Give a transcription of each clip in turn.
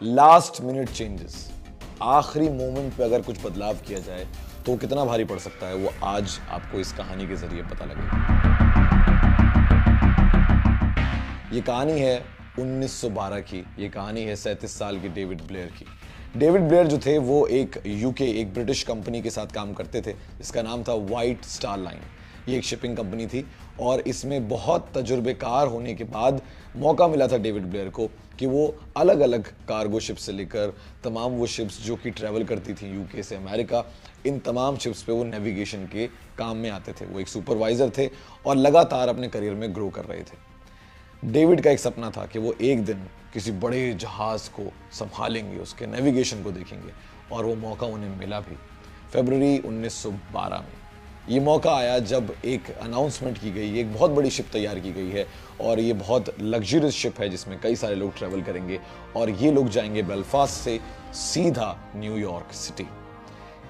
Last minute changes, आखिरी moment पे अगर कुछ बदलाव किया जाए तो कितना भारी पड़ सकता है, वो आज आपको इस कहानी के जरिए पता लगेगा। ये कहानी है 1912 की। ये कहानी है 37 साल के डेविड ब्लेयर की। डेविड ब्लेयर जो थे वो एक एक ब्रिटिश कंपनी के साथ काम करते थे जिसका नाम था व्हाइट स्टार लाइन। ये एक शिपिंग कंपनी थी और इसमें बहुत तजुर्बेकार होने के बाद मौका मिला था डेविड ब्लेयर को कि वो अलग अलग कार्गो शिप से लेकर तमाम वो शिप्स जो कि ट्रैवल करती थी यूके से अमेरिका, इन तमाम शिप्स पे वो नेविगेशन के काम में आते थे। वो एक सुपरवाइजर थे और लगातार अपने करियर में ग्रो कर रहे थे। डेविड का एक सपना था कि वो एक दिन किसी बड़े जहाज को संभालेंगे, उसके नेविगेशन को देखेंगे, और वो मौका उन्हें मिला भी। फरवरी 1912 में ये मौका आया जब एक अनाउंसमेंट की गई, एक बहुत बड़ी शिप तैयार की गई है और ये बहुत लग्जरियस शिप है जिसमें कई सारे लोग ट्रैवल करेंगे और ये लोग जाएंगे बेलफास्ट से सीधा न्यूयॉर्क सिटी।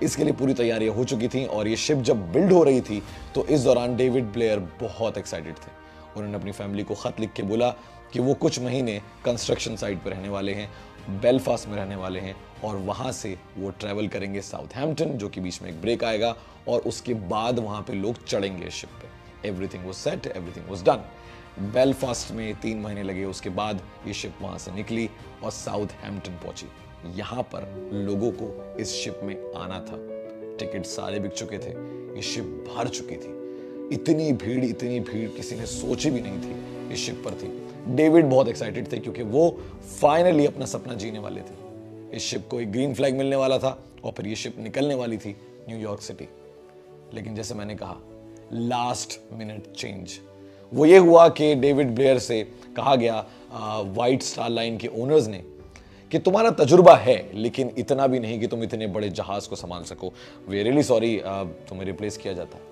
इसके लिए पूरी तैयारियां हो चुकी थी और ये शिप जब बिल्ड हो रही थी तो इस दौरान डेविड ब्लेयर बहुत एक्साइटेड थे। उन्होंने अपनी फैमिली को खत लिख के बोला कि वो कुछ महीने कंस्ट्रक्शन साइट पर रहने वाले हैं, बेलफास्ट में रहने वाले हैं और वहां से वो ट्रैवल करेंगे साउथहैम्पटन, जो कि बीच में एक ब्रेक आएगा, और उसके बाद वहां पे लोग चढ़ेंगे शिप पे। Everything was set, everything was done. Belfast में 3 महीने लगे, उसके बाद ये शिप वहां से निकली और साउथहैम्पटन पहुंची। यहां पर लोगों को इस शिप में आना था, टिकट सारे बिक चुके थे, ये शिप भर चुकी थी। इतनी भीड़ किसी ने सोची भी नहीं थी इस शिप पर थी। डेविड बहुत एक्साइटेड थे क्योंकि वो फाइनली अपना सपना जीने वाले थे। इस शिप को एक ग्रीन फ्लैग मिलने वाला था और फिर ये शिप निकलने वाली थी न्यूयॉर्क सिटी। लेकिन जैसे मैंने कहा, लास्ट मिनट चेंज। वो ये हुआ कि डेविड ब्लेयर से कहा गया व्हाइट स्टार लाइन के ओनर्स ने कि तुम्हारा तजुर्बा है लेकिन इतना भी नहीं कि तुम इतने बड़े जहाज को संभाल सको। वी रियली सॉरी, तुम्हें रिप्लेस किया जाता है।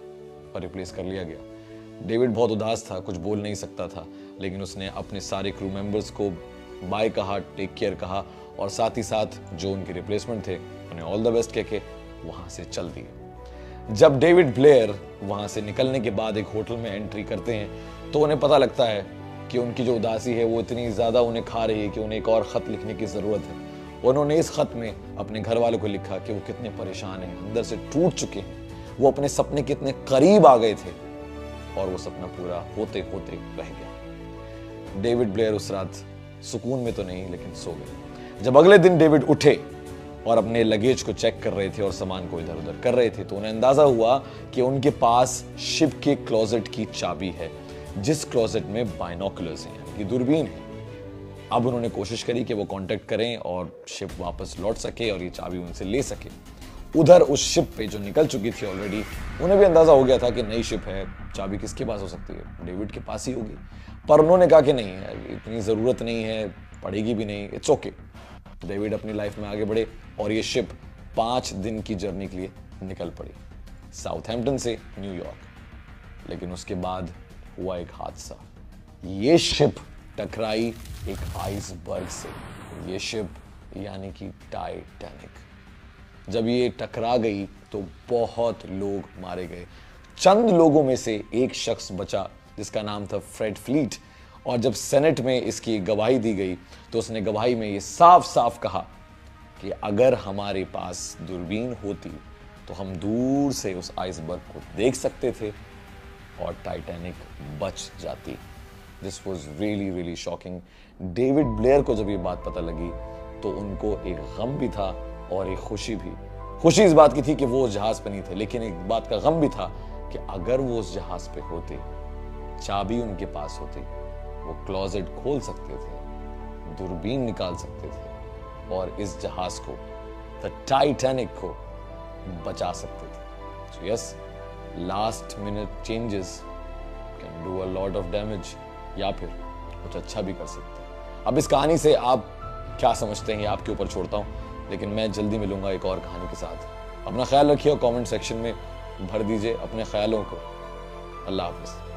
और रिप्लेस कर लिया गया। डेविड बहुत उदास था, कुछ बोल नहीं सकता था, लेकिन उसने अपने सारे क्रू मेंबर्स को बाय कहा, टेक केयर कहा और साथ ही साथ जो उनके रिप्लेसमेंट थे उन्हें ऑल द बेस्ट कह के वहां से चल दिए। जब डेविड ब्लेयर वहां से निकलने के बाद एक होटल में एंट्री करते हैं तो उन्हें पता लगता है कि उनकी जो उदासी है वो इतनी ज्यादा उन्हें खा रही है कि उन्हें एक और खत लिखने की जरूरत है। उन्होंने इस खत में अपने घर वालों को लिखा कि वो कितने परेशान हैं, अंदर से टूट चुके हैं, वो अपने सपने के इतने करीब आ गए थे और वो सपना पूरा होते होते रह गया। डेविड ब्लेयर उस रात सुकून में तो नहीं लेकिन सो गए। जब अगले दिन डेविड उठे और अपने लगेज को चेक कर रहे थे और सामान को इधर उधर कर रहे थे तो उन्हें अंदाजा हुआ कि उनके पास शिप के क्लोजेट की चाबी है, जिस क्लोजेट में बाइनोकुलर्स हैं, यानी कि दूरबीन है। अब उन्होंने कोशिश करी कि वो कांटेक्ट करें और शिप वापस लौट सके और ये चाबी उनसे ले सके। उधर उस शिप पे जो निकल चुकी थी ऑलरेडी, उन्हें भी अंदाजा हो गया था कि नई शिप है, चाबी किसके पास हो सकती है, डेविड के पास ही होगी। पर उन्होंने कहा कि नहीं यार, इतनी जरूरत नहीं है, पड़ेगी भी नहीं, इट्स ओके। डेविड अपनी लाइफ में आगे बढ़े और ये शिप 5 दिन की जर्नी के लिए निकल पड़ी, साउथहैम्पटन से न्यूयॉर्क। लेकिन उसके बाद हुआ एक हादसा। ये शिप टकराई एक आइसबर्ग से। ये शिप यानी कि टाइटैनिक। जब ये टकरा गई तो बहुत लोग मारे गए। चंद लोगों में से एक शख्स बचा जिसका नाम था फ्रेड फ्लीट, और जब सेनेट में इसकी गवाही दी गई तो उसने गवाही में ये साफ साफ कहा कि अगर हमारे पास दूरबीन होती तो हम दूर से उस आइसबर्ग को देख सकते थे और टाइटैनिक बच जाती। This was really really shocking. David Blair को जब ये बात पता लगी तो उनको एक गम भी था और एक खुशी भी। खुशी इस बात की थी कि वो उस जहाज पे नहीं थे, लेकिन एक बात का गम भी था कि अगर वो उस जहाज पे होते, चाबी उनके पास होती, वो क्लोजेट खोल सकते थे, दूरबीन निकाल सकते थे और इस जहाज को, द टाइटैनिक को बचा सकते थे। So yes, last minute changes can do a lot of damage, या फिर कुछ अच्छा भी कर सकते हैं। अब इस कहानी से आप क्या समझते हैं आपके ऊपर छोड़ता हूं, लेकिन मैं जल्दी मिलूंगा एक और कहानी के साथ। अपना ख्याल रखिए और कमेंट सेक्शन में भर दीजिए अपने ख्यालों को। अल्लाह हाफिज़।